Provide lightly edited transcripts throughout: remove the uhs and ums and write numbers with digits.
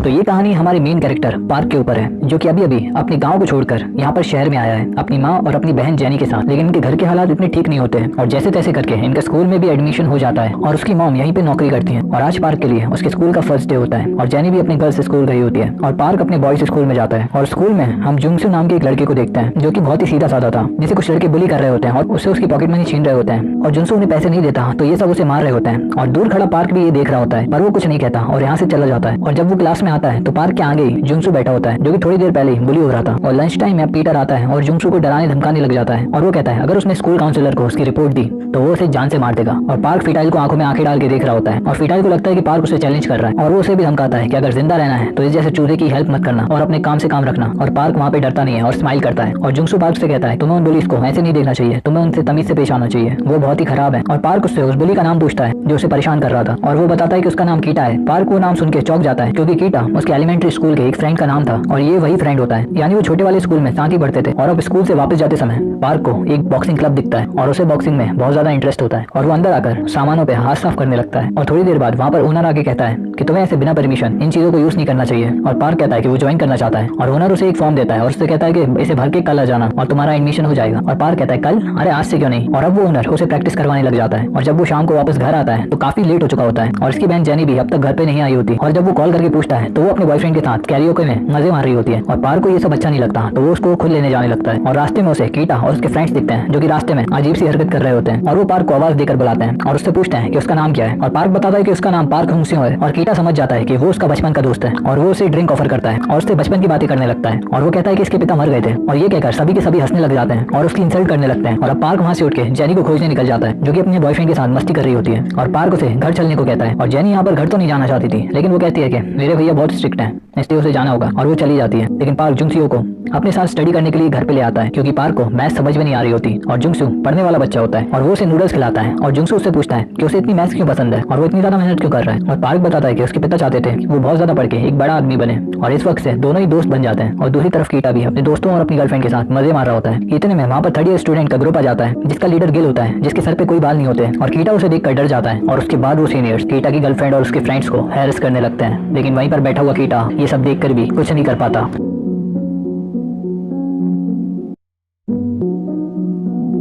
तो ये कहानी हमारे मेन कैरेक्टर पार्क के ऊपर है, जो कि अभी अभी अपने गांव को छोड़कर यहाँ पर शहर में आया है अपनी माँ और अपनी बहन जेनी के साथ। लेकिन इनके घर के हालात इतने ठीक नहीं होते हैं और जैसे तैसे करके इनका स्कूल में भी एडमिशन हो जाता है और उसकी मॉम यहीं पे नौकरी करती है। और आज पार्क के लिए उसके स्कूल का फर्स्ट डे होता है और जेनी भी अपने गर्ल्स स्कूल गई होती है और पार्क अपने बॉयज स्कूल में जाता है। और स्कूल में हम जुंगसू नाम के एक लड़के को देखते हैं, जो कि बहुत ही सीधा साधा था, जिसे कुछ लड़के बुली कर रहे होते हैं और उससे उसकी पॉकेट मनी छीन रहे होते हैं। और जुंगसू उन्हें पैसे नहीं देता तो ये सब उसे मार रहे होते हैं और दूर खड़ा पार्क भी ये देख रहा होता है, पर वो कुछ नहीं कहता और यहाँ से चला जाता है। और जब वो क्लास में आता है तो पार्क के आगे ही जुंगसू बैठा होता है, जो कि थोड़ी देर पहले ही बुली हो रहा था। और लंच टाइम में पीटर आता है और जुंगसू को डराने धमकाने लग जाता है और वो कहता है अगर उसने स्कूल काउंसलर को उसकी रिपोर्ट दी तो वो उसे जान से मार देगा। और पार्क फिटाइल को आंखों में आंखें डाल के देख रहा होता है और फिटाइल को लगता है कि पार्क उसे चैलेंज कर रहा है और वो उसे भी धमकाता है कि अगर जिंदा रहना है तो इस जैसे चूहे की हेल्प मत करना और अपने काम से काम रखना। और पार्क वहाँ पे डरता नहीं है और स्माइल करता है। और जुंगसू पार्क से कहता है तुम्हें उन बुलीज को ऐसे नहीं देखना चाहिए, तुम्हें उनसे तमीज से पेश आना चाहिए, वो बहुत ही खराब है। और पार्क उससे उस बुली का नाम पूछता है जो उसे परेशान कर रहा था और वो बताता है कि उसका नाम कीटा है। पार्क वो नाम सुन के चौंक जाता है क्योंकि कीटा उसके एलिमेंट्री स्कूल के एक फ्रेंड का नाम था और ये वही फ्रेंड होता है, यानी वो छोटे वाले स्कूल में साथ ही पढ़ते थे। और अब स्कूल से वापस जाते समय पार्क को एक बॉक्सिंग क्लब दिखता है और उसे बॉक्सिंग में बहुत ज्यादा इंटरेस्ट होता है और वो अंदर आकर सामानों पे हाथ साफ करने लगता है। और थोड़ी देर बाद वहाँ पर ओनर आके कहता है कि तुम्हें ऐसे बिना परमिशन इन चीजों को यूज नहीं करना चाहिए। और पार्क कहता है कि वो ज्वाइन करना चाहता है और ओनर उसे एक फॉर्म देता है और उससे कहता है कि इसे भर के कल आ जाना और तुम्हारा एडमिशन हो जाएगा। और पार्क कहता है कल, अरे आज से क्यों नहीं। और अब वो ओनर उसे प्रैक्टिस करवाने लग जाता है। और जब वो शाम को वापस घर आता है तो काफी लेट हो चुका होता है और इसकी बहन जेनी भी अब तक घर पे नहीं आई होती। और जब वो कॉल करके पूछता है तो वो अपने बॉयफ्रेंड के साथ कैरियोके में मजे मार रही होती है और पार्क को ये सब अच्छा नहीं लगता तो वो उसको खुद लेने जाने लगता है। और रास्ते में उसे कीटा और उसके फ्रेंड्स दिखते हैं, जो कि रास्ते में अजीब सी हरकत कर रहे होते हैं और वो पार्क को आवाज देकर बुलाते हैं और उससे पूछते हैं कि उसका नाम क्या है। और पार्क बताता है कि उसका नाम पार्क हुंगसियो है। और कीटा समझ जाता है कि वो उसका बचपन का दोस्त है और वो उसे ड्रिंक ऑफर करता है और उससे बचपन की बातें करने लगता है। और वो कहता है कि इसके पिता मर गए थे और ये कहकर सभी के सभी हंसने लग जाते हैं और उसकी इंसल्ट करने लगते हैं। और अब पार्क वहाँ से उठ के जेनी को खोजने निकल जाता है, जो कि अपने बॉयफ्रेंड के साथ मस्ती कर रही होती है। और पार्क उसे घर चलने को कहता है और जेनी यहाँ पर घर तो नहीं जाना चाहती थी, लेकिन वो कहती है कि मेरे भैया बहुत स्ट्रिक्ट हैं, इसलिए उसे जाना होगा। और वो चली जाती है। लेकिन पार्क जुंगसियो को अपने साथ स्टडी करने के लिए घर पे ले आता है क्योंकि पार्क को मैथ्स समझ में नहीं आ रही होती और जुंगसू पढ़ने वाला बच्चा होता है और वो उसे नूडल्स खिलाता है। और जुंगसू उससे पूछता है कि उसे इतनी मैथ्स क्यों पसंद है और वो इतनी ज्यादा मेहनत क्यों कर रहा है। और पार्क बताता है कि उसके पिता चाहते थे कि वो बहुत ज्यादा पढ़ के एक बड़ा आदमी बने और इस वक्त से दोनों ही दोस्त बन जाते हैं। और दूसरी तरफ कीटा भी अपने दोस्तों और अपनी गर्लफ्रेंड के साथ मजे मार रहा होता है। इतने में वहाँ पर थर्ड ईयर स्टूडेंट का ग्रुप आ जाता है जिसका लीडर गिल होता है, जिसके सर पे कोई बाल नहीं होते और कीटा उसे देखकर डर जाता है। और उसके बाद वो सीनियर्स कीटा की गर्लफ्रेंड और उसके फ्रेंड्स को हैरेस करने लगते हैं, लेकिन वहीं पर बैठा हुआ कीटा ये सब देखकर भी कुछ नहीं कर पाता।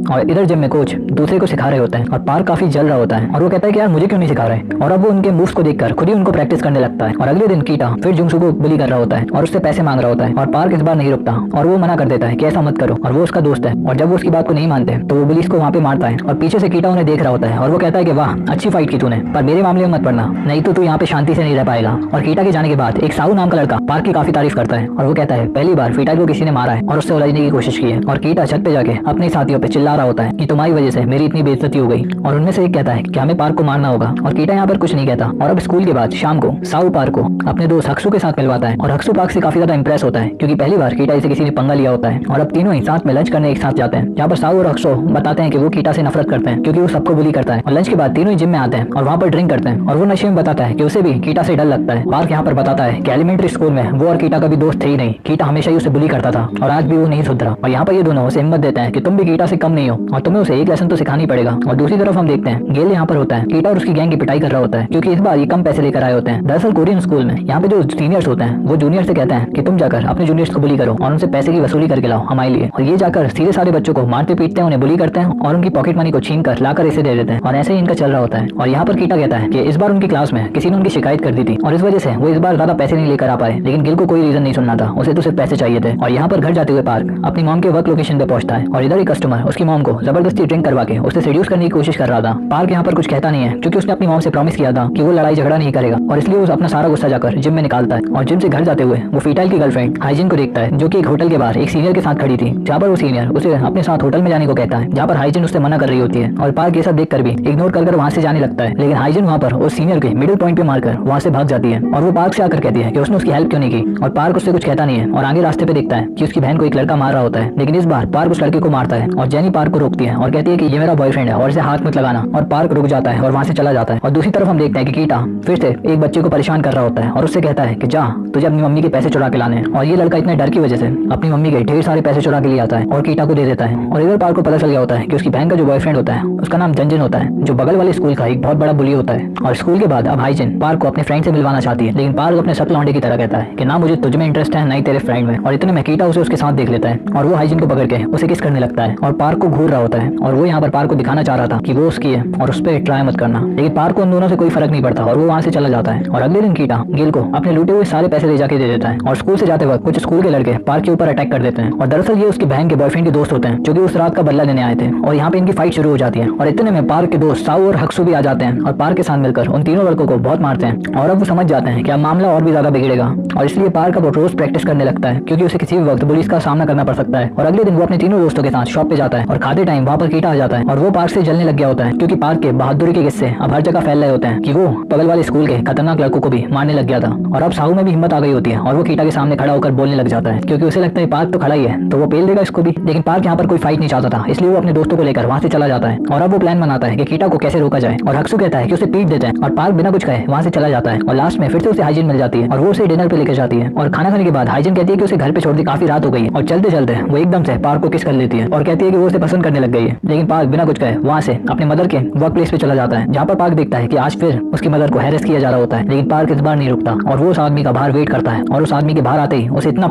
और इधर जिम में कोच दूसरे को सिखा रहे होते हैं और पार्क काफी जल रहा होता है और वो कहता है कि यार मुझे क्यों नहीं सिखा रहे। और अब वो उनके मूव्स को देखकर खुद ही उनको प्रैक्टिस करने लगता है। और अगले दिन कीटा फिर जुंगसू को बुली कर रहा होता है और उससे पैसे मांग रहा होता है और पार्क इस बार नहीं रुकता और वो मना कर देता है कि ऐसा मत करो और वो उसका दोस्त है। और जब वो उसकी बात को नहीं मानते तो वो बुलीज को वहाँ पे मारता है और पीछे से कीटा उन्हें देख रहा होता है और वो कहता है कि वाह अच्छी फाइट की तूने, पर मेरे मामले में मत पड़ना, नहीं तो तू यहाँ पे शांति से नहीं रह पाएगा। और कीटा के जाने के बाद एक साहू नाम का लड़का पार्क की काफी तारीफ करता है और वो कहता है पहली बार फिटाइल को किसी ने मारा है और उससे उलझने की कोशिश की है। और कीटा छत पे जाके अपने साथियों पे चिल्ला रहा होता है कि तुम्हारी वजह से मेरी इतनी बेइज्जती हो गई। और उनमें से एक कहता है कि हमें पार्क को मारना होगा और कीटा यहाँ पर कुछ नहीं कहता। और अब स्कूल के बाद शाम को साहू पार्क को अपने दोस्त हक्सू के साथ मिलवाता है और हक्सू पार्क से काफी ज्यादा इंप्रेस होता है क्योंकि पहली बार कीटा से किसी ने पंगा लिया होता है। और अब तीनों ही साथ में लंच करने एक साथ जाते हैं, जहाँ पर साहू और हक्सू बताते हैं कि वो कीटा से नफरत करते हैं क्योंकि वो सबको बुली करता है। और लंच के बाद तीनों ही जिम में आते हैं और वहाँ पर ड्रिंक करते हैं और वो नशे में बताता है कि उसे भी कीटा से डर लगता है। पार्क यहाँ पर बताता है कि एलिमेंट्री स्कूल में वो और कीटा का भी दोस्त थे ही नहीं, कीटा हमेशा ही उसे बुली करता था और आज भी वो नहीं सुधरा। और यहाँ पर ये दोनों उसे हिम्मत देते हैं कि तुम भी कीटा से कम नहीं हो और तुम्हें उसे एक लेसन तो सिखानी पड़ेगा। और दूसरी तरफ हम देखते हैं गेल यहाँ पर होता है, कीटा और उसकी गैंग की पिटाई कर रहा होता है क्योंकि इस बार ये कम पैसे लेकर आए होते हैं। दरअसल कोरियन स्कूल में यहाँ पे जो सीनियर्स होते हैं वो जूनियर से कहते हैं कि तुम जाकर अपने जूनियर्स को बुली करो और उनसे पैसे की वसूली करके लाओ हमारे लिए। और ये जाकर सीधे सारे बच्चों को मारते पीटते हैं, उन्हें बुली करते हैं और उनकी पॉकेट मनी को छीन कर लाकर इसे दे देते हैं। और ऐसे ही इनका चल रहा होता है। और यहाँ पर कीटा कहता है कि इस बार उनकी क्लास में किसी ने उनकी शिकायत कर दी थी और इस वजह से वो इस बार ज्यादा पैसे नहीं लेकर आ पाए, लेकिन गिल को कोई रीजन नहीं सुनना था, उसे तो सिर्फ पैसे चाहिए थे। और यहाँ पर घर जाते हुए पार्क अपनी मॉम के वर्क लोकेशन पे पहुंचता है और इधर एक कस्टमर उसकी मॉम को जबरदस्ती ड्रिंक करवा के उसे सेड्यूस करने की कोशिश कर रहा था। पार्क यहाँ पर कुछ कहता नहीं है क्योंकि उसने अपनी मॉम से प्रॉमिस किया था कि वो लड़ाई झगड़ा नहीं करेगा और इसलिए वो अपना सारा गुस्सा जाकर जिम में निकालता है। और जिम से घर जाते हुए वो फिटाइल की गर्लफ्रेंड हाइजिन को देखता है, जो कि एक होटल के बाहर एक सीनियर के साथ खड़ी थी, जहाँ पर वो सीनियर उसे अपने साथ होटल में जाने को कहता है, जहाँ पर हाइजिन उससे मना कर रही होती है। और पार्क ये सब देखकर भी इग्नोर कर वहाँ से जाने लगता है, लेकिन हाइजिन वहाँ पर उस सीनियर के मिडिल पॉइंट पे मारकर वहाँ से भाग जाती है। और वो पार्क से आकर कहती है कि उसने उसकी हेल्प क्यों नहीं की। और पार्क उससे कुछ कहता नहीं है और आगे रास्ते पे देखता है कि उसकी बहन को एक लड़का मार रहा होता है, लेकिन इस बार पार्क उस लड़के को मारता है। और जेनी पार्क को रोकती है और कहती है कि ये मेरा बॉयफ्रेंड है और इसे हाथ मत लगाना। और पार्क रुक जाता है और वहाँ से चला जाता है। और दूसरी तरफ हम देखते हैं कि कीटा फिर से एक बच्चे को परेशान कर रहा होता है और उससे कहता है कि जा तुझे अपनी मम्मी के पैसे चुरा के लाने हैं। और ये लड़का इतने डर की वजह से अपनी मम्मी के ढेर सारे पैसे चुरा के लिए आता है और कीटा को दे देता है। और इधर पार्क को पता चल गया होता है कि उसकी बहन का जो बॉयफ्रेंड होता है उसका नाम जंजन होता है, जो बगल वाले स्कूल का एक बहुत बड़ा बुली होता है। और स्कूल के बाद अब हाइजिन पार्क को अपने फ्रेंड से मिलवाना चाहती है, लेकिन पार्क अपने सत लौंडे की तरह कहता है कि ना मुझे तुझ में इंटरेस्ट है ना ही तेरे फ्रेंड में। और इतने में कीटा उसे उसके साथ देख लेता है और वो हाइजिन को पकड़ के उसे किस करने लगता है और पार्क को घूर रहा होता है। और वो यहाँ पर पार्क को दिखाना चाह रहा था कि वो उसकी है और उस पर ट्राई मत करना, लेकिन पार्क को उन दोनों से कोई फर्क नहीं पड़ता और वो वहाँ से चला जाता है। और अगले दिन कीटा गिल को अपने लूटे हुए सारे पैसे ले जाके दे देता है। और स्कूल से जाते वक्त कुछ स्कूल के लड़के पार्क के ऊपर अटैक कर देते हैं और दरअसल ये उसकी बहन के बॉयफ्रेंड के दोस्त होते हैं जो कि उस रात का बदला लेने आए थे। और यहाँ पे इनकी फाइट शुरू हो जाती है और इतने में पार्क के दोस्त साऊ और हक्सू भी आ जाते हैं और पार्क के साथ मिलकर उन तीनों लड़कों को बहुत मारते हैं। और अब वो समझ जाते हैं कि अब मामला और भी ज्यादा बिगड़ेगा और इसलिए पार्क अब रोज प्रैक्टिस करने लगता है क्योंकि उसे किसी भी वक्त पुलिस का सामना करना पड़ सकता है। और अगले दिन वो अपने तीनों दोस्तों के साथ शॉप पे जाता है और खाते टाइम वहाँ पर कीटा आ जाता है और वो पार्क से जलने लग गया होता है क्योंकि पार्क के बहादुरी के किस्से अब हर जगह फैल रहे होते हैं कि वो बगल वाले स्कूल के खतरनाक लड़कों को भी मारने लग गया था। और अब साहू में भी हिम्मत आ गई होती है और वो कीटा के सामने खड़ा होकर बोलने लग जाता है क्योंकि उसे लगता है पार्क तो खड़ा ही है तो वो पेल देगा इसको भी। लेकिन पार्क यहाँ पर कोई फाइट नहीं चाहता था, इसलिए वो अपने दोस्तों को लेकर वहाँ से चला जाता है। और अब वो प्लान बनाता है कि कीटा को कैसे रोका जाए और हक्सू कहता है कि उसे पीट देते हैं और पार्क बिना कुछ कहे वहाँ से चला जाता है। और लास्ट में फिर से उसे हाइजिन मिल जाती है और वो उसे डिनर पे लेकर जाती है। और खाना खाने के बाद हाइजिन कहती है कि उसे घर पे छोड़ दी, काफी रात हो गई है। और चलते चलते वो एकदम से पार्क को किस कर लेती है और कहती है कि वो उसे पसंद करने लग गई है। लेकिन पार्क बिना कुछ कहे वहाँ से अपने मदर के वर्क प्लेस पे चला जाता है, जहाँ पर पार्क देखता है कि आज फिर उसकी मदर को हैरेस किया जा रहा होता है। लेकिन पार्क इस बार नहीं रुकता और वो उस आदमी का बाहर वेट करता है और उस आदमी के बाहर आते ही उसे इतना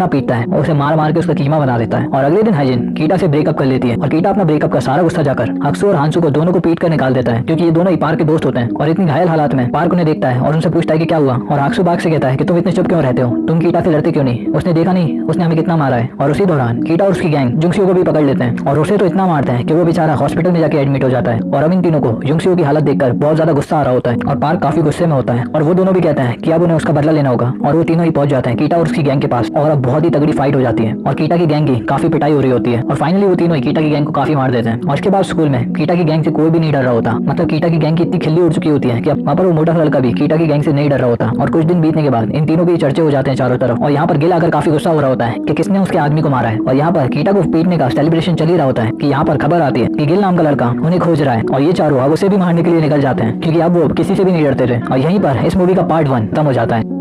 पीटता है और उसे मार मार के उसका कीमा बना देता है। और अगले दिन हाइजिन कीटा से ब्रेकअप कर लेती है और कीटा अपना ब्रेकअप का सारा गुस्सा जाकर हक्सू और हांसू को दोनों को पीट कर निकाल देता है क्योंकि ये दोनों ही पार्क के दोस्त होते हैं। और इतनी घायल हालात में पार्क उन्हें देखता है और उनसे पूछता है कि क्या हुआ। और हक्सू बाग से कहता है कि तुम इतने चुप क्यों रहते हो, तुम कीटा से लड़ते क्यों नहीं, उसने देखा नहीं उसने हमें कितना मारा है। और उसी दौरान कीटा और उसकी गैंग जुंगसियो को भी पकड़ लेते हैं और उसे तो इतना मारते हैं कि वो बेचारा हॉस्पिटल में जाके एडमिट हो जाता है। और अब इन तीनों को जुंगसियो की हालत देखकर बहुत ज्यादा गुस्सा आ रहा होता है और पार्क काफी गुस्से में होता है और वो दोनों भी कहते हैं कि अब उन्हें उसका बदला लेना होगा। और वो तीनों ही पहुंच जाते हैं कीटा और उसकी गैंग के पास और अब बहुत ही तगड़ी फाइट हो जाती है और कीटा की गैंग की काफी पिटाई हो रही होती है। और फाइनली वो तीनों ही कीटा की गैंग को काफी मार देते हैं। और इसके बाद स्कूल में कीटा की गैंग से कोई भी नहीं डर रहा होता, मतलब कीटा की गैंग की इतनी खिल्ली उड़ चुकी होती है कि वहाँ पर वो मोटा लड़का भी कीटा की गैंग से नहीं डर रहा होता। और कुछ दिन बीतने के बाद इन तीनों के चर्चे हो जाते हैं चारों तरफ और यहाँ पर गिल आकर काफी गुस्सा हो रहा होता है कि किसने उसके आदमी को मारा है। और यहाँ पर कीटा को पीटने का सेलिब्रेशन चल ही रहा होता है कि यहाँ पर खबर आती है कि गिल नाम का लड़का उन्हें खोज रहा है और ये चारों अब उसे भी मारने के लिए निकल जाते हैं क्योंकि अब वो किसी से भी नहीं डरते थे। और यहीं पर इस मूवी का पार्ट 1 खत्म हो जाता है।